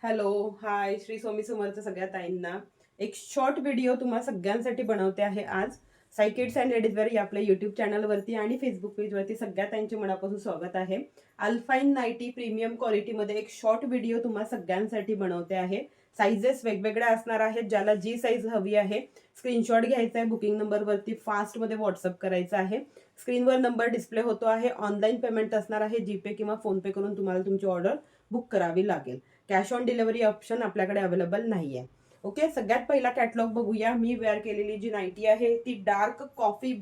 Hello, हाय, श्री स्वामी समर्थ सगळ्या ताईंना. एक शॉर्ट व्हिडिओ तुम्हाला सगळ्यांसाठी बनवते आहे आज. Sai kids and ladies wear या आपल्या युट्यूब चॅनलवरती आणि फेसबुक पेजवरती सगळ्या ताईंचे मनापासून स्वागत आहे. अल्फाईन नाईटी प्रीमियम क्वालिटीमध्ये एक शॉर्ट व्हिडिओ तुम्हाला सगळ्यांसाठी बनवते आहे. साईजेस वेगवेगळ्या असणार आहेत. ज्याला जी साईज हवी आहे स्क्रीनशॉट घ्यायचा आहे, बुकिंग नंबरवरती फास्टमध्ये व्हॉट्सअप करायचा आहे. स्क्रीनवर नंबर डिस्प्ले होतो आहे. ऑनलाईन पेमेंट असणार आहे. जीपे किंवा फोनपे करून तुम्हाला तुमची ऑर्डर बुक करावी लागेल. कॅश ऑन डिलिव्हरी ऑप्शन आपल्याकडे अवेलेबल नाहीये. ओके, सगळ्यात पहिला कॅटलॉग बघूया. मी वेअर केलेली जी नाईटी आहे ती डार्क कॉफी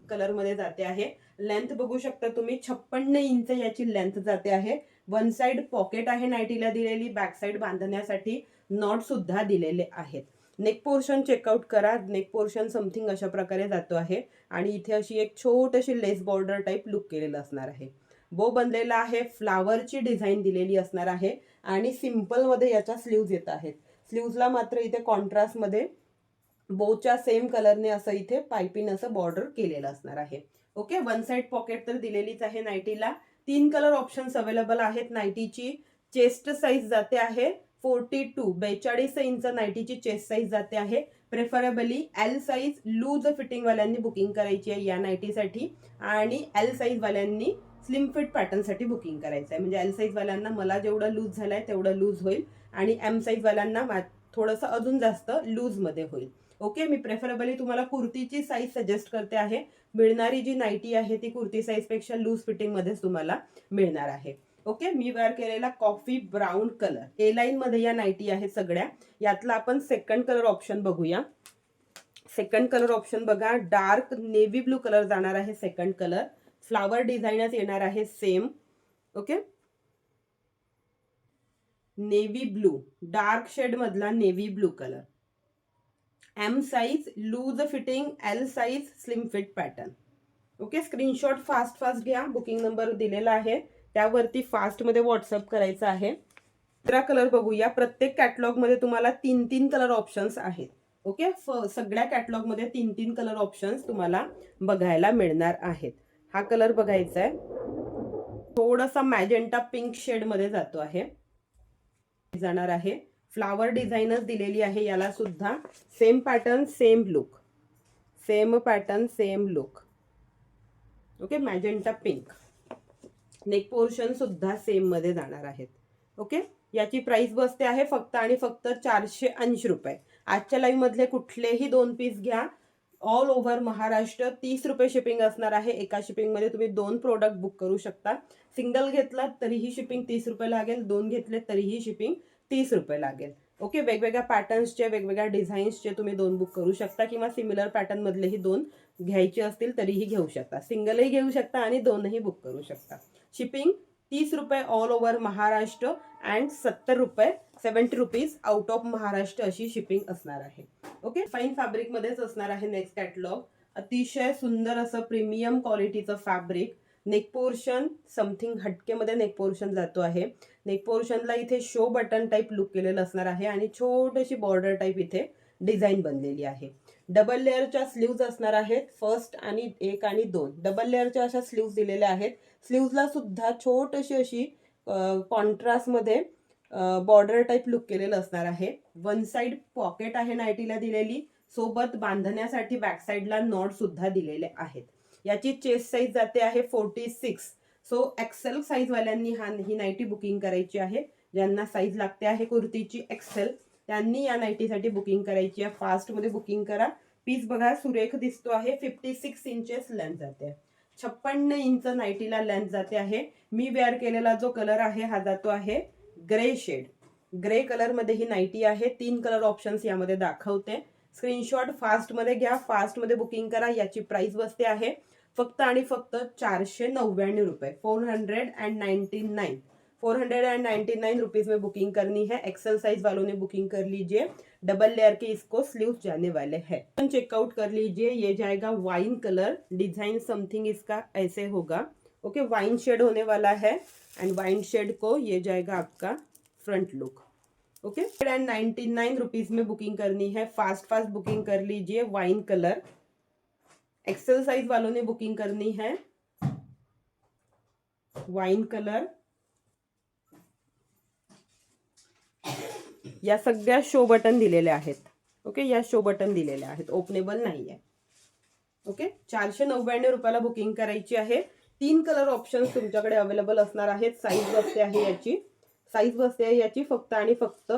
कलर मध्ये जाते आहे. लेंथ बघू शकता तुम्ही, 56 इंच याची लेंथ जाते आहे. वन साइड पॉकेट आहे नाईटीला दिलेली, बॅक साइड बांधण्यासाठी नॉट सुद्धा दिलेले आहेत. नेक पोर्शन चेकआउट करा. नेक पोर्शन समथिंग अशा प्रकारे जातो आहे आणि इथे अशी एक छोटीशी लेस बॉर्डर टाइप लुक केलेलं असणार आहे. बो बनलेला आहे, फ्लावरची डिझाईन दिलेली असणार आहे आणि सिंपल मध्ये याच्या स्लीव्ज येत आहेत. स्लीव्जला मात्र इथे कॉन्ट्रास्ट मध्ये बोच्या सेम कलरने असं इथे पाइपिंग असं बॉर्डर केलेलं असणार आहे. ओके, वन साइड पॉकेट तर दिलेलीच आहे नाईटीला. 3 कलर ऑप्शन्स अवेलेबल आहेत. नाईटीची चेस्ट साईज जाते आहे 42 इंच नाईटीची चेस्ट साईज जाते आहे. Preferably L size loose fitting वाल्यांनी बुकिंग करायची आहे या नाईटीसाठी आणि एल साईज वाल्यांनी स्लिम फिट पॅटर्न साठी बुकिंग करायचं आहे. म्हणजे एल साईज वाल्यांना मला जेवढं लूज झालंय तेवढं लूज होईल आणि एम साईज वाल्यांना थोडंसं अजून जास्त लूज मध्ये होईल. ओके, मी प्रेफरेबली तुम्हाला कुर्तीची साईज सजेस्ट करते आहे. मिळणारी जी नाईटी आहे ती कुर्ती साईज पेक्षा लूज फिटिंग मध्येच तुम्हाला मिळणार आहे. ओके, मी वेअर केलेला coffee brown colour, A line मध्ये या नाईटी आहेत सगळ्या. यातला आपण सेकंड कलर ऑप्शन बघूया. सेकंड कलर ऑप्शन बघा, डार्क नेव्ही ब्लू कलर जाणार आहे. सेकंड कलर फ्लावर डिझाईनच येणार आहे same. Okay, navy blue, dark shade मधला navy blue colour. M size loose fitting, L size slim fit pattern. Okay, screenshot fast घ्या. Booking number दिलेला आहे त्यावरती फास्ट मध्ये व्हॉट्सअप करायचा आहे. दुसरा कलर बघूया. प्रत्येक कॅटलॉग मध्ये तुम्हाला 3 कलर ऑप्शन्स आहेत. ओके, सगळ्या कॅटलॉग मध्ये 3 कलर ऑप्शन्स तुम्हाला बघायला मिळणार आहेत. हा कलर बघायचा आहे, थोडासा मॅजेंटा पिंक शेड मध्ये जातो आहे, जाणार आहे. फ्लावर डिझाईनच दिलेली आहे याला सुद्धा. Same pattern same look, same pattern same look. Okay, magenta pink. Neck portion सुद्धा सेम मध्ये जाणार आहेत. ओके, याची प्राइस बसते आहे फक्त आणि फक्त 480 रुपये. आजच्या लाईव्ह मधले कुठलेही 2 पीस घ्या, ऑल ओव्हर महाराष्ट्र 30 रुपये शिपिंग असणार आहे. एका शिपिंग मध्ये तुम्ही 2 प्रोडक्ट बुक करू शकता. सिंगल घेतला तरीही शिपिंग 30 रुपये लागेल, 2 घेतले तरीही शिपिंग 30 रुपये लागेल. ओके, वेगवेगळ्या पॅटर्न्सचे वेगवेगळ्या डिझाईन्सचे तुम्ही 2 बुक करू शकता किंवा सिमिलर पॅटर्न मधलेही 2 घ्यायचे असतील तरीही घेऊ शकता. सिंगलही घेऊ शकता आणि 2ही बुक करू शकता. शिपिंग 30 रुपये all over Maharashtra and 70 rupees out of Maharashtra अशी शिपिंग असणार आहे. ओके, फाईन फॅब्रिक मध्येच असणार आहे नेक्स्ट कॅटलॉग. अतिशय सुंदर असं प्रीमियम क्वालिटीचं फॅब्रिक. नेक पोर्शन समथिंग हटकेमध्ये नेक पोर्शन जातो आहे. नेक पोर्शनला इथे शो बटन टाइप लुक केलेलं असणार आहे आणि छोटीशी बॉर्डर टाइप इथे डिझाईन बनलेली आहे. डबल लेअरच्या स्लीव्ज असणार आहेत. फर्स्ट आणि 1 आणि 2 डबल लेअरच्या अशा स्लीव्ज दिलेल्या आहेत. स्लीव्जला सुद्धा छोटीशी अशी कॉन्ट्रास्ट मध्ये बॉर्डर टाइप लुक केलेलं असणार आहे. वन साइड पॉकेट आहे नाईटीला दिलेली, सोबत बांधण्यासाठी बॅक साइडला नॉट सुद्धा दिलेले आहेत. याची चेस्ट साईज जाते आहे 46. सो एक्सेल साईज वाल्यांनी ही नाईटी बुकिंग करायची आहे. ज्यांना साईज लागते आहे कुर्तीची एक्सेल त्यांनी या नाईटीसाठी बुकिंग करायची आहे. फास्ट मध्ये बुकिंग करा. पीस बघा सुरेख दिसतो आहे. 56 इंचेस लेंथ जाते. 56 इंच नाईटीला लेंथ जाते आहे. मी वेअर केलेला जो कलर आहे हा जातो आहे ग्रे शेड. ग्रे कलर मध्ये ही नाईटी आहे. 3 कलर ऑप्शन्स यामध्ये दाखवते. स्क्रीनशॉट फास्ट मध्ये घ्या, फास्ट मध्ये बुकिंग करा. याची प्राइस बसते आहे फक्त आणि फक्त 499 रुपये. 499 रुपीज में बुकिंग करनी है. एक्सेल साइज वालों ने बुकिंग कर लीजिए. डबल लेयर के इसको स्लीव्स जाने वाले हैं. चेकआउट कर लीजिए. ये जाएगा वाइन कलर. डिजाइन समथिंग इसका ऐसे होगा. ओके, वाइन शेड होने वाला है एंड वाइन शेड को ये जाएगा आपका फ्रंट लुक. ओके, 199 रुपीज में बुकिंग करनी है. फास्ट बुकिंग कर लीजिए. Wine colour. एक्सेल साइज वालों ने बुकिंग करनी है. Wine colour. या सगळ्या शो बटन दिलेले आहेत. ओके, या शो बटन दिलेले आहेत, ओपनेबल नाही आहे. ओके, 499 रुपयाला बुकिंग करायची आहे. 3 कलर ऑप्शन्स तुमच्याकडे अवेलेबल असणार आहेत. साईज बसते आहे याची फक्त आणि फक्त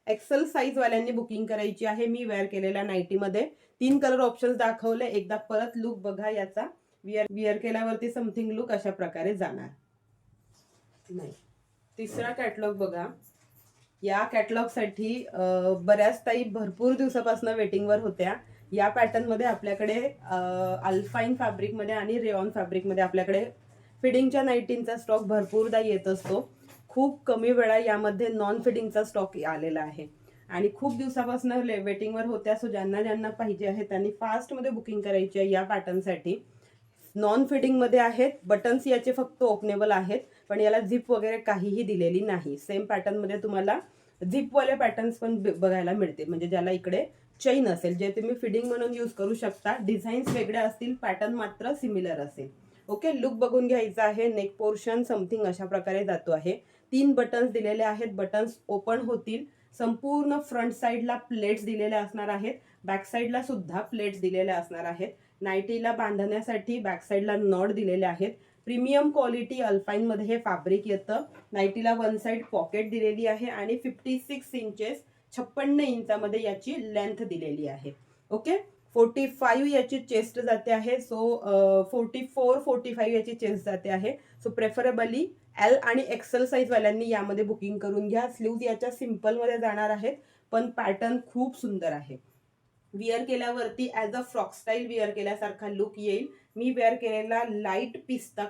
एक्सेल साईज वाल्यांनी बुकिंग करायची आहे. मी वेअर केलेल्या नाईटीमध्ये 3 कलर ऑप्शन्स दाखवले. एकदा परत लुक बघा याचा. विअर केल्यावरती समथिंग लुक अशा प्रकारे जाणार. नाही, तिसरा कॅटलॉग बघा. या कॅटलॉगसाठी बऱ्याच ताई भरपूर दिवसापासून वेटिंगवर होत्या. या पॅटर्न मध्ये आपल्याकडे अल्फाईन फॅब्रिक मध्ये आणि रेऑन फॅब्रिक मध्ये आपल्याकडे फिडिंगच्या नाईटींचा स्टॉक भरपूरदा येत असतो. खूप कमी वेळा यामध्ये नॉन फिडिंगचा स्टॉक आलेला आहे आणि खूप दिवसापासून वेटिंगवर होत्या. सो ज्यांना पाहिजे आहे त्यांनी फास्ट मध्ये बुकिंग करायची आहे. या पॅटर्नसाठी नॉन फिडिंग मध्ये आहेत. बटन्स याचे फक्त ओपनेबल आहेत, पण याला झिप वगैरे काहीही दिलेली नाही. सेम पॅटर्न मध्ये तुम्हाला झिपवाले पॅटर्न्स पण बघायला मिळतील, म्हणजे ज्याला इकडे चेन असेल, जे तुम्ही फिडिंग म्हणून यूज करू शकता. डिझाईन्स वेगळ्या असतील, पॅटर्न मात्र सिमिलर असेल. ओके, लुक बघून घ्यायचा आहे. नेक पोर्शन समथिंग अशा प्रकारे जातो आहे. 3 बटन्स दिलेले आहेत. बटन्स ओपन होतील. संपूर्ण फ्रंट साईडला प्लेट्स दिलेल्या असणार आहेत. बॅक साईडला सुद्धा प्लेट्स दिलेल्या असणार आहेत. नाईटीला बांधण्यासाठी बॅक साईडला नॉट दिलेले आहेत. प्रीमियम क्वालिटी अल्पाईन मध्ये हे फॅब्रिक येतं. नाईटीला वन साईड पॉकेट दिलेली आहे आणि 56 इंचेस 56 इंचामध्ये याची लेंथ दिलेली आहे. ओके, 45 याची चेस्ट जाते आहे. सो 44-45 याची चेस्ट जाते आहे. सो प्रेफरेबली एल आणि एक्सेल साईज वाल्यांनी यामध्ये बुकिंग करून घ्या. स्लीव्ज याच्या सिंपल मध्ये जाणार आहेत, पण पॅटर्न खूप सुंदर आहे. विअर केल्यावरती as a frock style wear केल्यासारखा लुक येईल. मी वेअर केलेला लाईट पिस्ता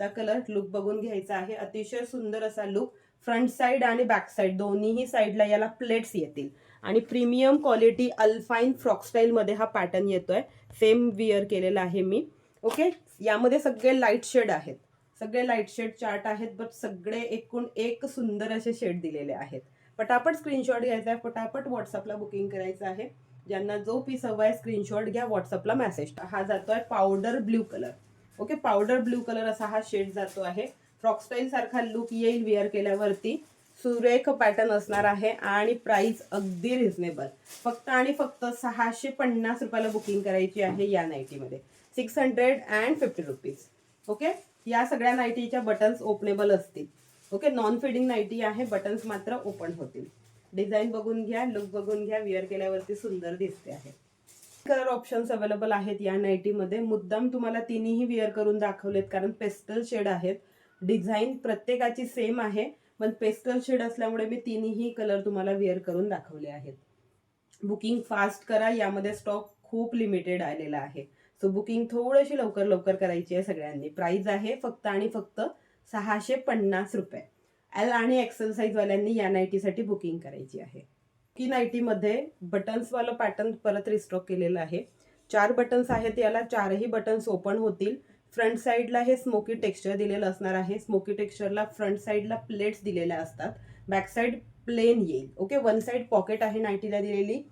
कलर लुक बघून घ्यायचा आहे. अतिशय सुंदर असा लुक. फ्रंट साइड आणि बॅक साइड दोन्हीही साईडला याला प्लेट्स येतील आणि प्रीमियम क्वालिटी अल्फाईन फ्रॉक स्टाईल मध्ये हा पॅटर्न येतोय. सेम विअर केलेला आहे मी. ओके, यामध्ये सगळे लाईट शेड आहेत, सगळे लाईट शेड चार्ट आहेत, बट सगळे एकूण एक सुंदर असे शेड दिलेले आहेत. पटापट स्क्रीनशॉट घ्यायचा आहे, पटापट व्हॉट्सअपला बुकिंग करायचं आहे. ज्यांना जो पीस हवा आहे स्क्रीनशॉट घ्या, व्हॉट्सअपला मेसेज. हा जातोय powder blue colour. Okay, powder blue colour असा हा शेड जातो आहे. फ्रॉक स्टाईल सारखा लुक येईल विअर केल्यावरती. सुरेख पॅटर्न असणार आहे आणि प्राइस अगदी रिझनेबल. फक्त आणि फक्त 650 रुपयाला बुकिंग करायची आहे या नाईटीमध्ये. 650 रुपीज. ओके, या सगळ्या नाईटीच्या बटन्स ओपनेबल असतील. ओके, नॉन फिडिंग नाईटी आहे, बटन्स मात्र ओपन होतील. डिझाईन बघून घ्या, लुक बघून घ्या. विअर केल्यावरती सुंदर दिसते आहे. कलर ऑप्शन्स अवेलेबल आहेत या नाईटीमध्ये. मुद्दाम तुम्हाला तिन्ही विअर करून दाखवलेत कारण पेस्टल शेड आहेत. डिझाईन प्रत्येकाची सेम आहे, पण पेस्टल शेड असल्यामुळे मी तिन्ही कलर तुम्हाला विअर करून दाखवले आहेत. बुकिंग फास्ट करा, यामध्ये स्टॉक खूप लिमिटेड आलेला आहे. सो बुकिंग थोडीशी लवकर करायची आहे सगळ्यांनी. प्राइस आहे फक्त आणि फक्त 650 रुपये. एल आणि एक्सेल साईज वाल्यांनी या नाईटीसाठी बुकिंग करायची आहे. की नाईटीमध्ये बटन्स वाला पॅटर्न परत रिस्टॉक केलेला आहे. 4 बटन्स आहेत याला, 4ही बटन्स ओपन होतील. फ्रंट साईडला हे स्मोकी टेक्स्चर दिलेलं असणार आहे. स्मोकी टेक्स्चरला फ्रंट साईडला प्लेट्स दिलेल्या असतात. बॅक साईड प्लेन येईल. ओके, वन साईड पॉकेट आहे नाईटीला दिलेली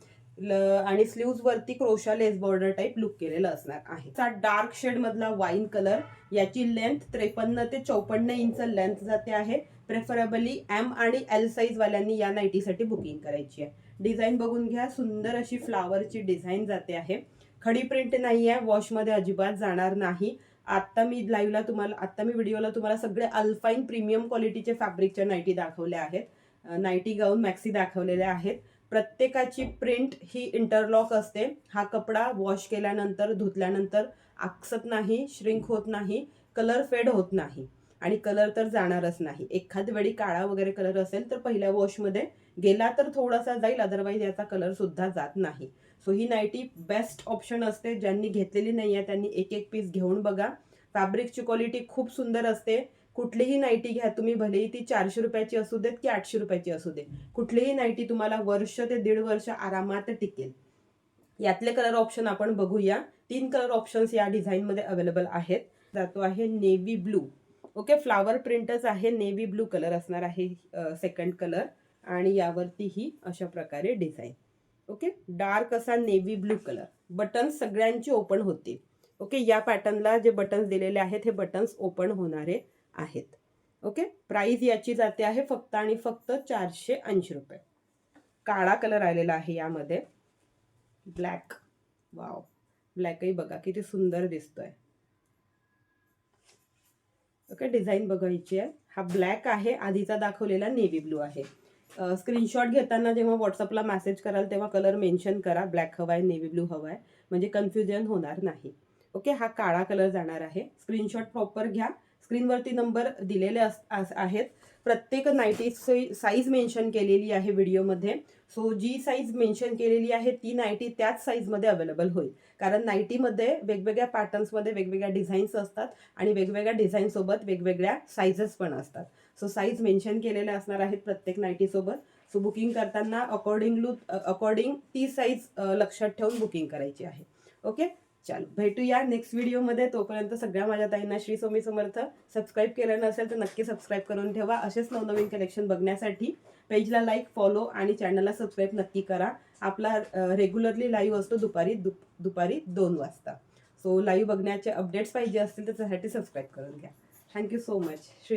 आणि स्लीव्ज वरती क्रोशा लेस बॉर्डर टाइप लुक केलेलं असणार आहे. डार्क शेड मधला वाईन कलर. याची लेंथ 53 ते 54 इंच लेंथ जाते आहे. प्रेफरेबली एम आणि एल साईज वाल्यांनी या नाईटीसाठी बुकिंग करायची आहे. डिझाईन बघून घ्या, सुंदर अशी फ्लावरची डिझाईन जाते आहे. खडी प्रिंट नाही आहे, वॉशमध्ये अजिबात जाणार नाही. आता मी व्हिडिओला तुम्हाला सगळे अल्फाईन प्रीमियम क्वालिटीचे फॅब्रिकच्या नाईटी दाखवल्या आहेत. नाईटी गाऊन मॅक्सी दाखवलेल्या आहेत. प्रत्येकाची प्रिंट ही इंटरलॉक असते. हा कपडा वॉश केल्यानंतर धुतल्यानंतर आकसत नाही, श्रिंक होत नाही, कलर फेड होत नाही आणि कलर तर जाणारच नाही. एखाद वेळी काळा वगैरे कलर असेल तर पहिल्या वॉशमध्ये गेला तर थोडासा जाईल, अदरवाईज याचा कलर सुद्धा जात नाही. सो ही नाईटी बेस्ट ऑप्शन असते. ज्यांनी घेतलेली नाही आहे त्यांनी एक एक पीस घेऊन बघा. फॅब्रिकची क्वालिटी खूप सुंदर असते. कुठलीही नाईटी घ्या तुम्ही, भलेही ती 400 रुपयाची असू देत की 800 रुपयाची असू दे, कुठलीही नाईटी तुम्हाला वर्ष ते 1.5 वर्ष आरामात टिकेल. यातले कलर ऑप्शन आपण बघूया. 3 कलर ऑप्शन्स या डिझाईन मध्ये अवेलेबल आहेत. जातो आहे नेव्ही ब्लू. ओके, फ्लावर प्रिंटच आहे. नेव्ही ब्लू कलर असणार आहे सेकंड कलर आणि यावरती ही अशा प्रकारे डिझाईन. ओके, डार्क असा नेव्ही ब्लू कलर. बटन्स सगळ्यांची ओपन होतील. ओके, या पॅटर्नला जे बटन्स दिलेले आहेत हे बटन्स ओपन होणारे आहेत. ओके, प्राइस याची जाते आहे फक्त आणि फक्त 480 रुपये. काळा कलर आलेला आहे यामध्ये, ब्लॅक. वाव, ब्लॅकही बघा किती सुंदर दिसतोय. ओके, डिझाईन बघायची आहे. हा ब्लॅक आहे, आधीचा दाखवलेला नेव्ही ब्लू आहे. स्क्रीनशॉट घेताना जेव्हा व्हॉट्सअपला मेसेज कराल तेव्हा कलर मेन्शन करा, ब्लॅक हवा आहे, नेव्ही ब्लू हवा आहे, म्हणजे कन्फ्युजन होणार नाही. ओके, हा काळा कलर जाणार आहे. स्क्रीनशॉट प्रॉपर घ्या. स्क्रीनवरती नंबर दिलेले आहेत. प्रत्येक नाईटीची साईज मेन्शन केलेली आहे व्हिडिओमध्ये. सो जी साईज मेन्शन केलेली आहे ती नाईटी त्याच साईजमध्ये अवेलेबल होईल. कारण नाईटीमध्ये वेगवेगळ्या पॅटर्न्समध्ये वेगवेगळ्या डिझाईन्स असतात आणि वेगवेगळ्या डिझाईनसोबत वेगवेगळ्या साईजेस पण असतात. सो साईज मेन्शन केलेल्या असणार आहेत प्रत्येक नाईटीसोबत. सो बुकिंग करताना अकॉर्डिंग ती साईज लक्षात ठेवून बुकिंग करायची आहे. ओके, चलो भेटूया नेक्स्ट व्हिडिओमध्ये. तोपर्यंत सगळ्या माझ्या ताईंना श्री स्वामी समर्थ. सबस्क्राईब केलं नसेल तर नक्की सबस्क्राईब करून ठेवा. असेच नवनवीन कलेक्शन बघण्यासाठी पेजला लाईक, फॉलो आणि चॅनलला सबस्क्राईब नक्की करा. आपला रेग्युलरली लाईव्ह असतो दुपारी 2 वाजता. सो लाईव्ह बघण्याचे अपडेट्स पाहिजे असतील तर त्यासाठी सबस्क्राईब करून घ्या. Thank you so much. श्री